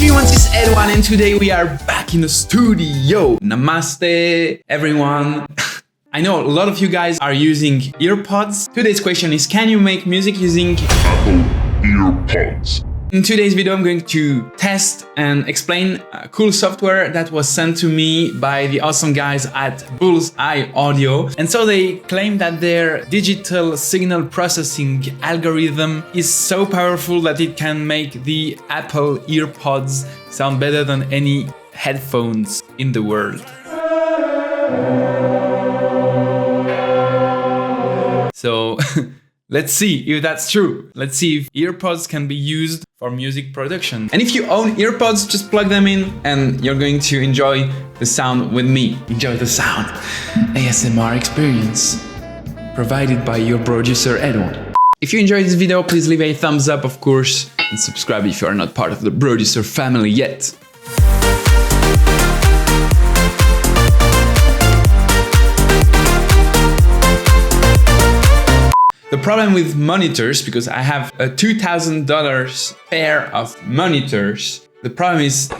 everyone, this is EDWAN and today we are back in the studio. Namaste everyone. I know a lot of you guys are using EarPods. Today's question is, can you make music using Apple Earpods? In today's video, I'm going to test and explain cool software that was sent to me by the awesome guys at Bullseye Audio. And so they claim that their digital signal processing algorithm is so powerful that it can make the Apple Earpods sound better than any headphones in the world. So let's see if that's true. Let's see if EarPods can be used for music production. And if you own EarPods, just plug them in and you're going to enjoy the sound with me. Enjoy the sound. ASMR experience provided by your producer EDWAN. If you enjoyed this video, please leave a thumbs up, of course, and subscribe if you are not part of the producer family yet. The problem with monitors, because I have a $2,000 pair of monitors, the problem is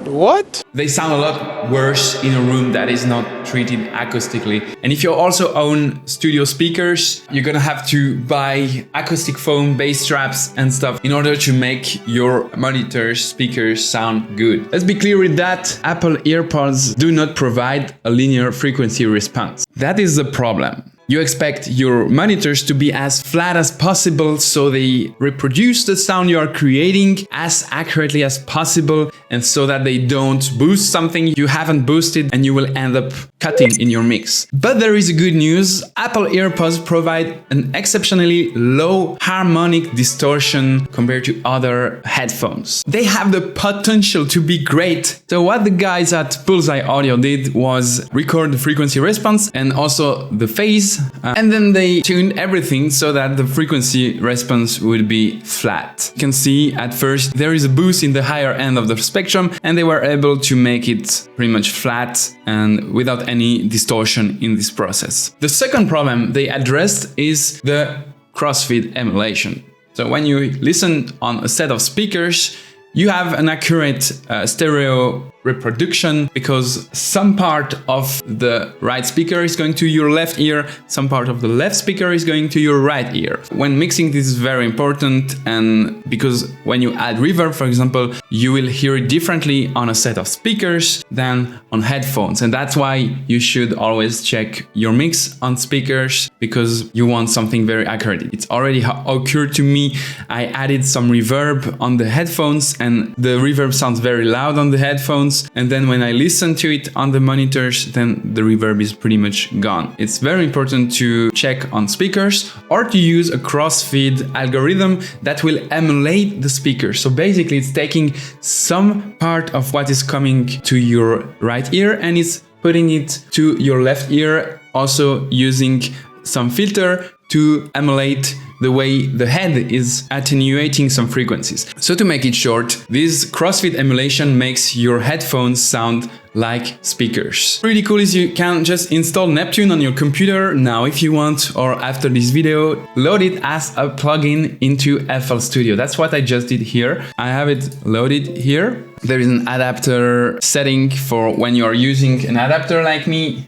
what? They sound a lot worse in a room that is not treated acoustically. And if you also own studio speakers, you're gonna have to buy acoustic foam, bass traps and stuff in order to make your monitors, speakers sound good. Let's be clear with that. Apple EarPods do not provide a linear frequency response. That is the problem. You expect your monitors to be as flat as possible so they reproduce the sound you are creating as accurately as possible and so that they don't boost something you haven't boosted and you will end up cutting in your mix. But there is good news. Apple EarPods provide an exceptionally low harmonic distortion compared to other headphones. They have the potential to be great. So what the guys at Bullseye Audio did was record the frequency response and also the phase. And then they tuned everything so that the frequency response would be flat. You can see at first there is a boost in the higher end of the spectrum and they were able to make it pretty much flat and without any distortion in this process. The second problem they addressed is the crossfeed emulation. So when you listen on a set of speakers, you have an accurate stereo reproduction because some part of the right speaker is going to your left ear, some part of the left speaker is going to your right ear. When mixing, this is very important, and because when you add reverb, for example, you will hear it differently on a set of speakers than on headphones. And that's why you should always check your mix on speakers because you want something very accurate. It's already occurred to me. I added some reverb on the headphones and the reverb sounds very loud on the headphones. And then when I listen to it on the monitors, then the reverb is pretty much gone. It's very important to check on speakers or to use a crossfeed algorithm that will emulate the speaker. So basically it's taking some part of what is coming to your right ear and it's putting it to your left ear, also using some filter to emulate the way the head is attenuating some frequencies. So to make it short, this crossfeed emulation makes your headphones sound like speakers. Really cool is you can just install Neptune on your computer now if you want, or after this video, load it as a plugin into FL Studio. That's what I just did here. I have it loaded here. There is an adapter setting for when you are using an adapter like me.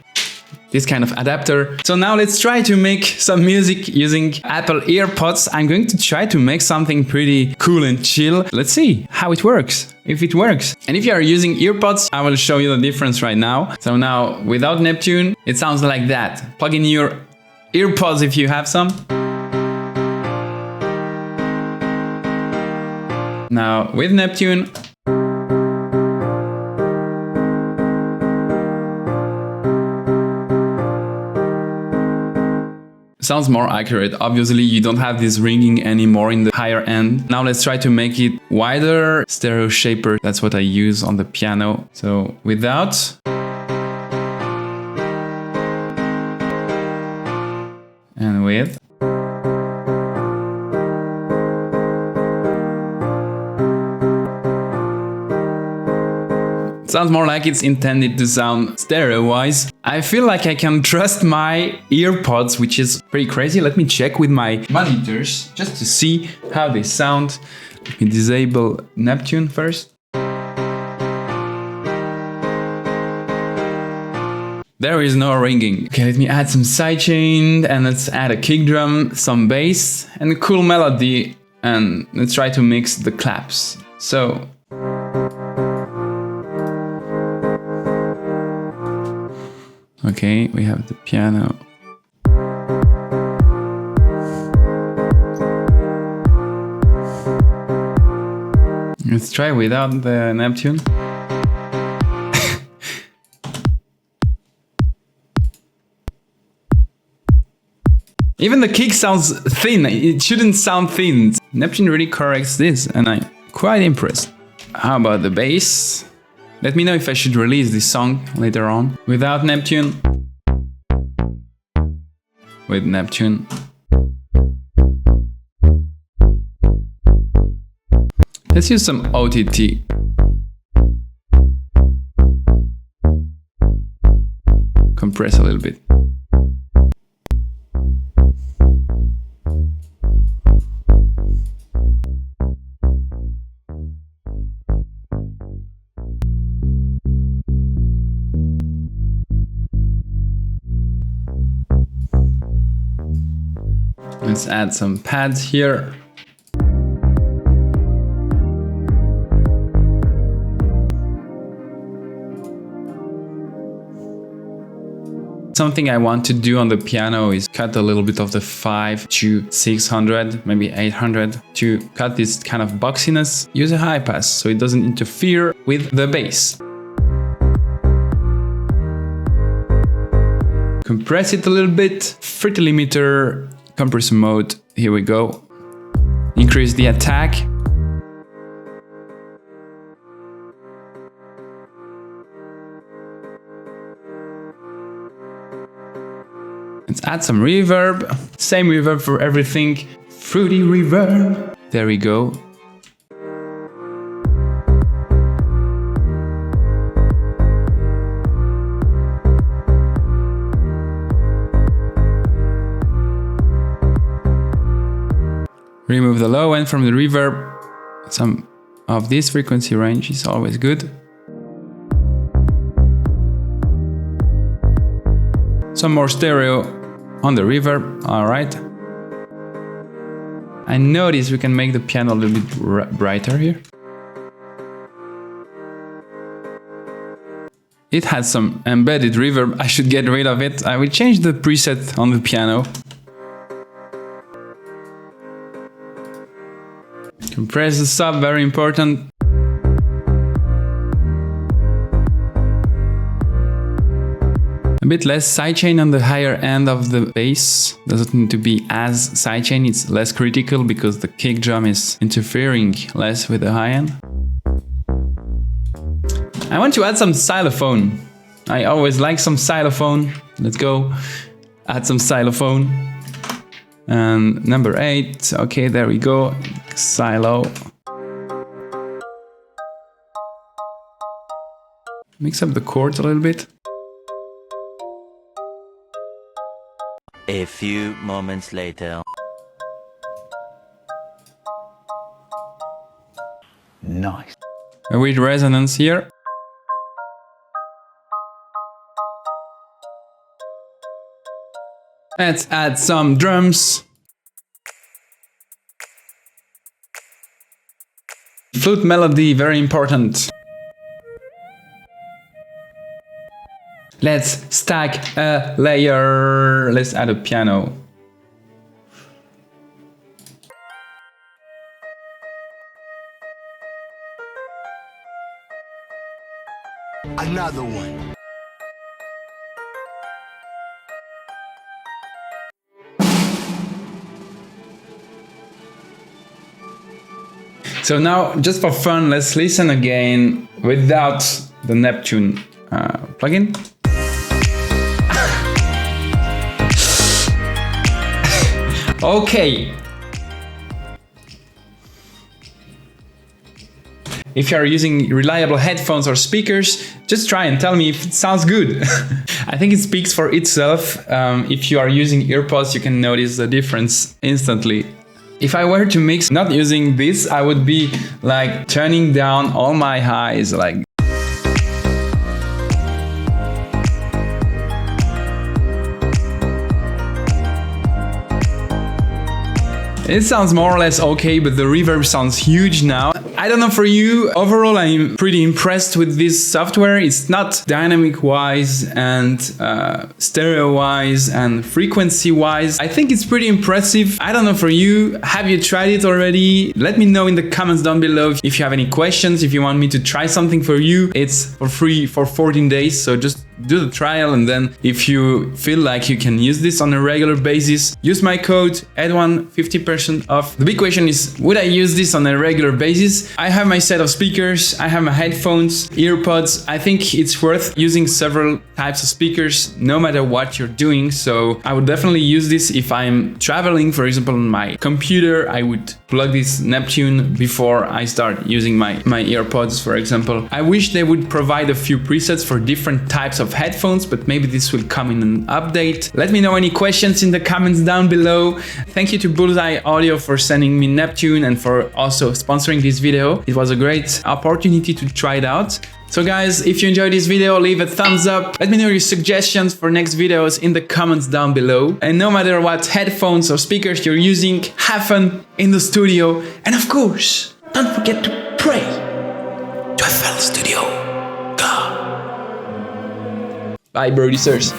This kind of adapter. So now let's try to make some music using Apple EarPods. I'm going to try to make something pretty cool and chill. Let's see how it works, if it works. And if you are using EarPods, I will show you the difference right now. So now without Neptune, it sounds like that. Plug in your EarPods if you have some. Now with Neptune, sounds more accurate. Obviously, you don't have this ringing anymore in the higher end. Now let's try to make it wider. Stereo shaper, that's what I use on the piano. So without. And with. Sounds more like it's intended to sound stereo-wise. I feel like I can trust my EarPods, which is pretty crazy. Let me check with my monitors just to see how they sound. Let me disable Neptune first. There is no ringing. Okay, let me add some sidechain and let's add a kick drum, some bass and a cool melody, and let's try to mix the claps. So okay, we have the piano. Let's try without the Neptune. Even the kick sounds thin. It shouldn't sound thin. Neptune really corrects this and I'm quite impressed. How about the bass? Let me know if I should release this song later on. Without Neptune. With Neptune. Let's use some OTT. Compress a little bit. Let's add some pads here. Something I want to do on the piano is cut a little bit of the 5 to 600, maybe 800 to cut this kind of boxiness. Use a high pass so it doesn't interfere with the bass. Compress it a little bit, frequency limiter, compressor mode, here we go. Increase the attack. Let's add some reverb. Same reverb for everything. Fruity reverb. There we go. Remove the low end from the reverb. Some of this frequency range is always good. Some more stereo on the reverb, alright. I notice we can make the piano a little bit brighter here. It has some embedded reverb, I should get rid of it. I will change the preset on the piano. Compress the sub, very important. A bit less sidechain on the higher end of the bass. Doesn't need to be as sidechain, it's less critical because the kick drum is interfering less with the high end. I want to add some xylophone. I always like some xylophone. Let's go. Add some xylophone. And number 8, okay, there we go. Xylo. Mix up the chords a little bit. A few moments later. Nice. A weird resonance here. Let's add some drums. Flute melody, very important. Let's stack a layer. Let's add a piano. Another one. So now, just for fun, let's listen again without the Neptune plugin. Okay. If you are using reliable headphones or speakers, just try and tell me if it sounds good. I think it speaks for itself. If you are using EarPods, you can notice the difference instantly. If I were to mix not using this, I would be like turning down all my highs, like. It sounds more or less okay, but the reverb sounds huge now. I don't know for you, overall I'm pretty impressed with this software. It's not dynamic wise and stereo wise and frequency wise. I think it's pretty impressive. I don't know for you, have you tried it already? Let me know in the comments down below if you have any questions, if you want me to try something for you. It's for free for 14 days, so just do the trial, and then if you feel like you can use this on a regular basis, use my code EDWAN, 50% off. The big question is, would I use this on a regular basis? I have my set of speakers, I have my headphones, earpods. I think it's worth using several types of speakers no matter what you're doing, so I would definitely use this if I'm traveling. For example, on my computer, I would plug this Neptune before I start using my earpods, for example. I wish they would provide a few presets for different types of headphones, but maybe this will come in an update. Let me know any questions in the comments down below. Thank you to Bullseye Audio for sending me Neptune and for also sponsoring this video. It was a great opportunity to try it out. So guys, if you enjoyed this video, leave a thumbs up. Let me know your suggestions for next videos in the comments down below. And no matter what headphones or speakers you're using, have fun in the studio. And of course, don't forget to pray to a fellow studio God. Bye, producers.